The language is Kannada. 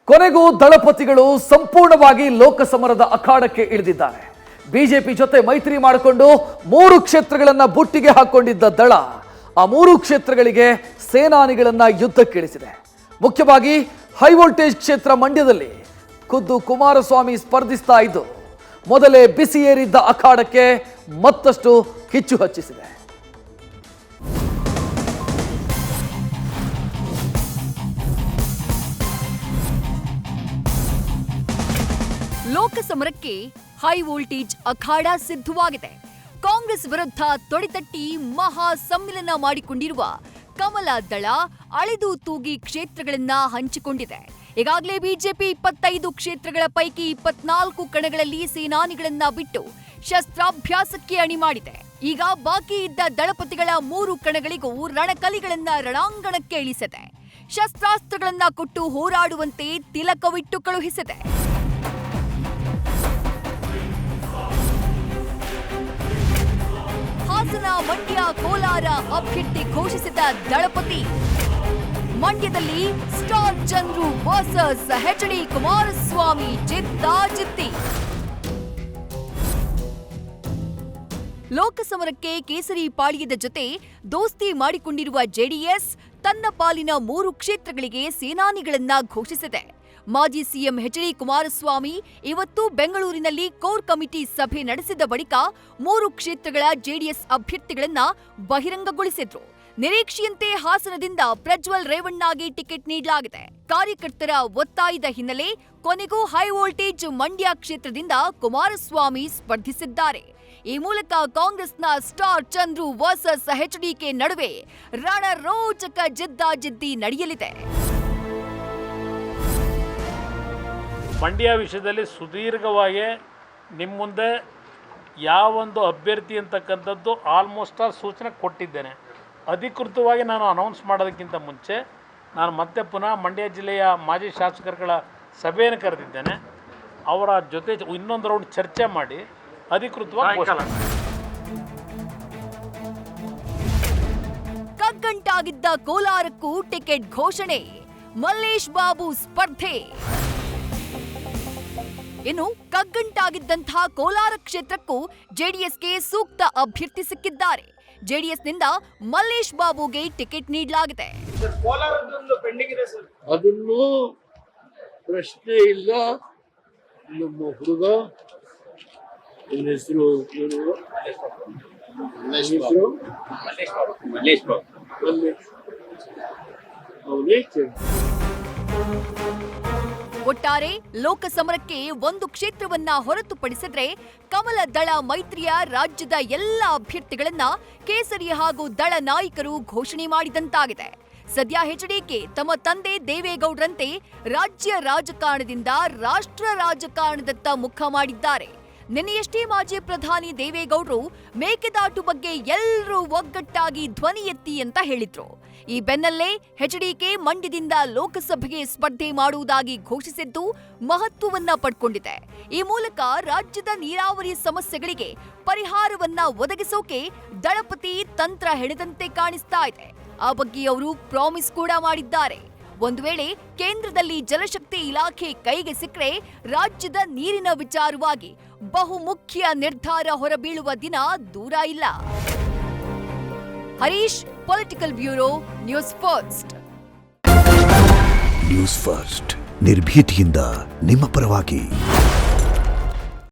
ಕೊನೆಗೂ ದಳಪತಿಗಳು ಸಂಪೂರ್ಣವಾಗಿ ಲೋಕಸಮರದ ಅಖಾಡಕ್ಕೆ ಇಳಿದಿದ್ದಾರೆ. ಬಿಜೆಪಿ ಜೊತೆ ಮೈತ್ರಿ ಮಾಡಿಕೊಂಡು 3 ಕ್ಷೇತ್ರಗಳನ್ನ ಬುಟ್ಟಿಗೆ ಹಾಕೊಂಡಿದ್ದ ದಳ ಆ 3 ಕ್ಷೇತ್ರಗಳಿಗೆ ಸೇನಾನಿಗಳನ್ನ ಯುದ್ಧಕ್ಕಿಳಿಸಿದೆ. ಮುಖ್ಯವಾಗಿ ಹೈ ವೋಲ್ಟೇಜ್ ಕ್ಷೇತ್ರ ಮಂಡ್ಯದಲ್ಲಿ ಖುದ್ದು ಕುಮಾರಸ್ವಾಮಿ ಸ್ಪರ್ಧಿಸ್ತಾ ಇದ್ದು ಮೊದಲೇ ಬಿಸಿ ಏರಿದ್ದ ಅಖಾಡಕ್ಕೆ ಮತ್ತಷ್ಟು ಕಿಚ್ಚು ಹಚ್ಚಿಸಿದೆ. ಲೋಕಸಮರಕ್ಕೆ ಹೈ ವೋಲ್ಟೇಜ್ ಅಖಾಡ ಸಿದ್ಧವಾಗಿದೆ. ಕಾಂಗ್ರೆಸ್ ವಿರುದ್ಧ ತೊಡೆತಟ್ಟಿ ಮಹಾ ಸಮ್ಮಿಲನ ಮಾಡಿಕೊಂಡಿರುವ ಕಮಲ ದಳ ಅಳೆದು ತೂಗಿ ಕ್ಷೇತ್ರಗಳನ್ನ ಹಂಚಿಕೊಂಡಿದೆ. ಈಗಾಗಲೇ ಬಿಜೆಪಿ 25 ಕ್ಷೇತ್ರಗಳ ಪೈಕಿ 24 ಕಣಗಳಲ್ಲಿ ಸೇನಾನಿಗಳನ್ನ ಬಿಟ್ಟು ಶಸ್ತ್ರಾಭ್ಯಾಸಕ್ಕೆ ಅಣಿ ಮಾಡಿದೆ. ಈಗ ಬಾಕಿ ಇದ್ದ ದಳಪತಿಗಳ 3 ಕಣಗಳಿಗೂ ರಣಕಲಿಗಳನ್ನ ರಣಾಂಗಣಕ್ಕೆ ಇಳಿಸಿದೆ. ಶಸ್ತ್ರಾಸ್ತ್ರಗಳನ್ನ ಕೊಟ್ಟು ಹೋರಾಡುವಂತೆ ತಿಲಕವಿಟ್ಟು ಕಳುಹಿಸಿದೆ. ಹಾಸನ, ಮಂಡ್ಯ, ಕೋಲಾರ ಅಭ್ಯರ್ಥಿ ಘೋಷಿಸಿದ ದಳಪತಿ. ಮಂಡ್ಯದಲ್ಲಿ star Chandru versus H D. Kumaraswamy ಜಿದ್ದಾಜಿದ್ದಿ. ಲೋಕಸಮರಕ್ಕೆ ಕೇಸರಿ ಪಾಳ್ಯದ ಜೊತೆ ದೋಸ್ತಿ ಮಾಡಿಕೊಂಡಿರುವ ಜೆಡಿಎಸ್ ತನ್ನ ಪಾಲಿನ 3 ಕ್ಷೇತ್ರಗಳಿಗೆ ಸೇನಾನಿಗಳನ್ನ ಘೋಷಿಸಿದೆ. ಮಾಜಿ ಸಿಎಂ ಎಚ್.ಡಿ. ಕುಮಾರಸ್ವಾಮಿ ಇವತ್ತು ಬೆಂಗಳೂರಿನಲ್ಲಿ ಕೋರ್ ಕಮಿಟಿ ಸಭೆ ನಡೆಸಿದ ಬಳಿಕ 3 ಕ್ಷೇತ್ರಗಳ ಜೆಡಿಎಸ್ ಅಭ್ಯರ್ಥಿಗಳನ್ನ ಬಹಿರಂಗಗೊಳಿಸಿದ್ರು. ನಿರೀಕ್ಷೆಯಂತೆ ಹಾಸನದಿಂದ ಪ್ರಜ್ವಲ್ ರೇವಣ್ಣಗೆ ಟಿಕೆಟ್ ನೀಡಲಾಗಿದೆ. ಕಾರ್ಯಕರ್ತರ ಒತ್ತಾಯದ ಹಿನ್ನೆಲೆ ಕೊನೆಗೂ ಹೈ ವೋಲ್ಟೇಜ್ ಮಂಡ್ಯ ಕ್ಷೇತ್ರದಿಂದ ಕುಮಾರಸ್ವಾಮಿ ಸ್ಪರ್ಧಿಸಿದ್ದಾರೆ. ಈ ಮೂಲಕ ಕಾಂಗ್ರೆಸ್ನ ಸ್ಟಾರ್ ಚಂದ್ರು ವರ್ಸಸ್ ಎಚ್.ಡಿ.ಕೆ ನಡುವೆ ರಣರೋಚಕ ಜಿದ್ದಾಜಿದ್ದಿ ನಡೆಯಲಿದೆ. ಮಂಡ್ಯ ವಿಷಯದಲ್ಲಿ ಸುದೀರ್ಘವಾಗಿ ನಿಮ್ಮ ಮುಂದೆ ಯಾವೊಂದು ಅಭ್ಯರ್ಥಿ ಅಂತಕ್ಕಂಥದ್ದು ಆಲ್ಮೋಸ್ಟ್ ಆಲ್ ಸೂಚನೆ ಕೊಟ್ಟಿದ್ದೇನೆ. ಅಧಿಕೃತವಾಗಿ ನಾನು ಅನೌನ್ಸ್ ಮಾಡೋದಕ್ಕಿಂತ ಮುಂಚೆ ನಾನು ಮತ್ತೆ ಪುನಃ ಮಂಡ್ಯ ಜಿಲ್ಲೆಯ ಮಾಜಿ ಶಾಸಕರುಗಳ ಸಭೆಯನ್ನು ಕರೆದಿದ್ದೇನೆ. ಅವರ ಜೊತೆ ಇನ್ನೊಂದು ರೌಂಡ್ ಚರ್ಚೆ ಮಾಡಿ ಅಧಿಕೃತವಾಗಿ ಕಗ್ಗಂಟಾಗಿದ್ದ ಕೋಲಾರಕ್ಕೂ ಟಿಕೆಟ್ ಘೋಷಣೆ. ಮಲ್ಲೇಶ್ ಬಾಬು ಸ್ಪರ್ಧೆ. ಇನ್ನು ಕಗ್ಗಂಟಾಗಿದ್ದಂತಹ ಕೋಲಾರ ಕ್ಷೇತ್ರಕ್ಕೂ ಜೆಡಿಎಸ್ಗೆ ಸೂಕ್ತ ಅಭ್ಯರ್ಥಿ ಸಿಕ್ಕಿದ್ದಾರೆ. ಜೆಡಿಎಸ್ನಿಂದ ಮಲ್ಲೇಶ್ ಬಾಬುಗೆ ಟಿಕೆಟ್ ನೀಡಲಾಗಿದೆ. ಅದನ್ನು ಪ್ರಶ್ನೆ ಇಲ್ಲ. ನಮ್ಮ ಹುಡುಗ ಹೆಸರು ಒಟ್ಟಾರೆ ಲೋಕಸಮರಕ್ಕೆ 1 ಕ್ಷೇತ್ರವನ್ನ ಹೊರತುಪಡಿಸಿದ್ರೆ ಕಮಲ ದಳ ಮೈತ್ರಿಯ ರಾಜ್ಯದ ಎಲ್ಲ ಅಭ್ಯರ್ಥಿಗಳನ್ನ ಕೇಸರಿ ಹಾಗೂ ದಳ ನಾಯಕರು ಘೋಷಣೆ ಮಾಡಿದಂತಾಗಿದೆ. ಸದ್ಯ ಎಚ್.ಡಿ.ಕೆ ತಮ್ಮ ತಂದೆ ದೇವೇಗೌಡರಂತೆ ರಾಜ್ಯ ರಾಜಕಾರಣದಿಂದ ರಾಷ್ಟ್ರ ರಾಜಕಾರಣದತ್ತ ಮುಖ ಮಾಡಿದ್ದಾರೆ. ನಿನ್ನೆಯಷ್ಟೇ ಮಾಜಿ ಪ್ರಧಾನಿ ದೇವೇಗೌಡರು ಮೇಕೆದಾಟು ಬಗ್ಗೆ ಎಲ್ಲರೂ ಒಗ್ಗಟ್ಟಾಗಿ ಧ್ವನಿ ಎತ್ತಿ ಅಂತ ಹೇಳಿದ್ರು. ಈ ಬೆನ್ನಲ್ಲೇ ಎಚ್.ಡಿ.ಕೆ ಮಂಡ್ಯದಿಂದ ಲೋಕಸಭೆಗೆ ಸ್ಪರ್ಧೆ ಮಾಡುವುದಾಗಿ ಘೋಷಿಸಿದ್ದು ಮಹತ್ವವನ್ನ ಪಡ್ಕೊಂಡಿದೆ. ಈ ಮೂಲಕ ರಾಜ್ಯದ ನೀರಾವರಿ ಸಮಸ್ಯೆಗಳಿಗೆ ಪರಿಹಾರವನ್ನ ಒದಗಿಸೋಕೆ ದಳಪತಿ ತಂತ್ರ ಹೆಣೆದಂತೆ ಕಾಣಿಸ್ತಾ ಇದೆ. ಆ ಬಗ್ಗೆ ಅವರು ಪ್ರಾಮಿಸ್ ಕೂಡ ಮಾಡಿದ್ದಾರೆ. ಒಂದು ವೇಳೆ ಕೇಂದ್ರದಲ್ಲಿ ಜಲಶಕ್ತಿ ಇಲಾಖೆ ಕೈಗೆ ಸಿಕ್ಕರೆ ರಾಜ್ಯದ ನೀರಿನ ವಿಚಾರವಾಗಿ ಬಹುಮುಖ್ಯ ನಿರ್ಧಾರ ಹೊರಬೀಳುವ ದಿನ ದೂರ ಇಲ್ಲ. Harish, political bureau, news first. News first ನಿರ್ಭೀತಿಯಿಂದ ನಿಮ್ಮ ಪರವಾಗಿ.